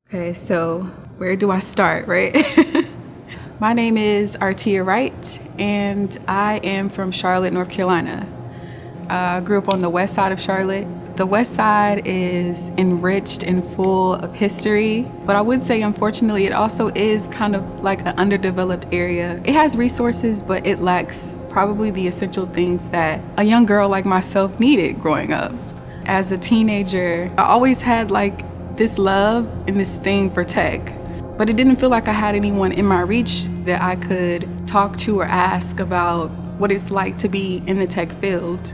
Okay, so where do I start, right? My name is Artea Wright, and I am from Charlotte, North Carolina. I grew up on the west side of Charlotte. The west side is enriched and full of history, but I would say, unfortunately, it also is kind of like an underdeveloped area. It has resources, but it lacks probably the essential things that a young girl like myself needed growing up. As a teenager, I always had this love and this thing for tech, but it didn't feel like I had anyone in my reach that I could talk to or ask about what it's like to be in the tech field.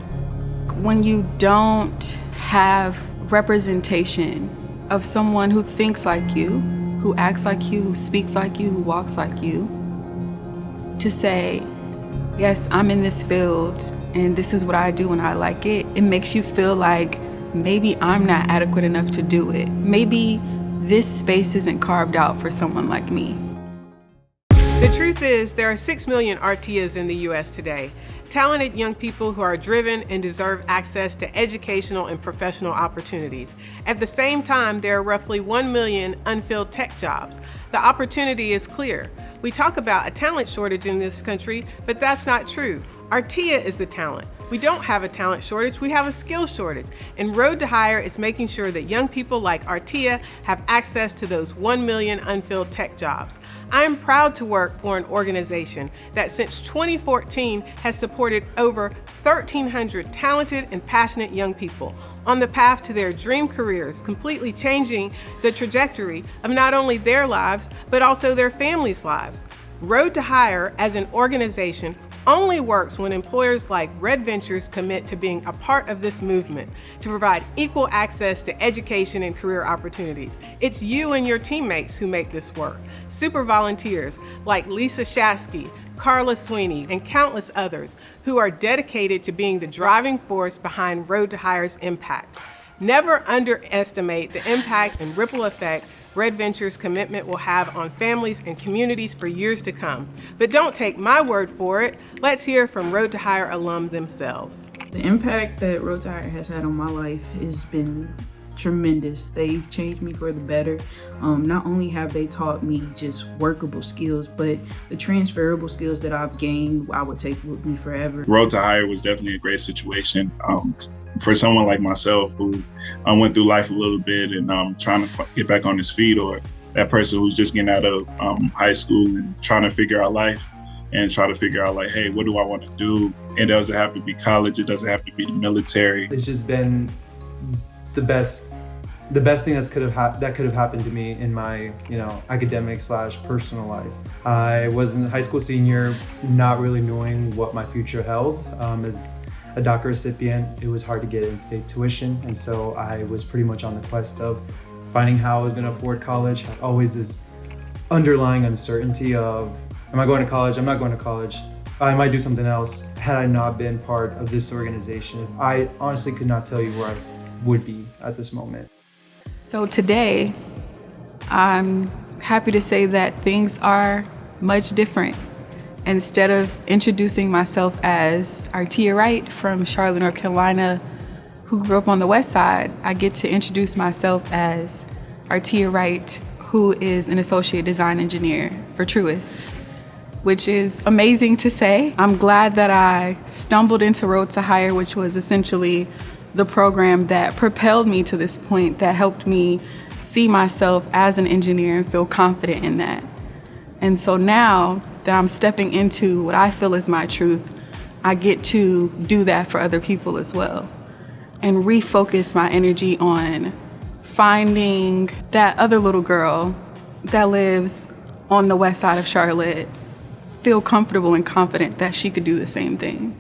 When you don't have representation of someone who thinks like you, who acts like you, who speaks like you, who walks like you, to say, yes, I'm in this field and this is what I do and I like it, it makes you feel like maybe I'm not adequate enough to do it. Maybe this space isn't carved out for someone like me. The truth is, there are 6 million Arteas in the U.S. today. Talented young people who are driven and deserve access to educational and professional opportunities. At the same time, there are roughly 1 million unfilled tech jobs. The opportunity is clear. We talk about a talent shortage in this country, but that's not true. Artea is the talent. We don't have a talent shortage, we have a skill shortage. And Road to Hire is making sure that young people like Artea have access to those 1 million unfilled tech jobs. I am proud to work for an organization that since 2014 has supported over 1,300 talented and passionate young people on the path to their dream careers, completely changing the trajectory of not only their lives, but also their families' lives. Road to Hire as an organization only works when employers like Red Ventures commit to being a part of this movement to provide equal access to education and career opportunities. It's you and your teammates who make this work. Super volunteers like Lisa Shasky, Carla Sweeney, and countless others who are dedicated to being the driving force behind Road to Hire's impact. Never underestimate the impact and ripple effect Red Ventures' commitment will have on families and communities for years to come. But don't take my word for it. Let's hear from Road to Hire alum themselves. The impact that Road to Hire has had on my life has been tremendous. They've changed me for the better. Not only have they taught me just workable skills, but the transferable skills that I've gained, I would take with me forever. Road to Hire was definitely a great situation. For someone like myself who went through life a little bit and trying to get back on his feet, or that person who's just getting out of high school and trying to figure out life and try to figure out hey, what do I want to do? It doesn't have to be college. It doesn't have to be the military. It's just been the best thing that could have happened to me in my academic / personal life. I was a high school senior, not really knowing what my future held. As a DACA recipient, it was hard to get in-state tuition, and so I was pretty much on the quest of finding how I was going to afford college. Always this underlying uncertainty of, am I going to college? I'm not going to college. I might do something else. Had I not been part of this organization, I honestly could not tell you where I would be at this moment. So today, I'm happy to say that things are much different. Instead of introducing myself as Artea Wright from Charlotte, North Carolina, who grew up on the west side, I get to introduce myself as Artea Wright, who is an associate design engineer for Truist, which is amazing to say. I'm glad that I stumbled into Road to Hire, which was essentially the program that propelled me to this point, that helped me see myself as an engineer and feel confident in that. And so now that I'm stepping into what I feel is my truth, I get to do that for other people as well and refocus my energy on finding that other little girl that lives on the west side of Charlotte feel comfortable and confident that she could do the same thing.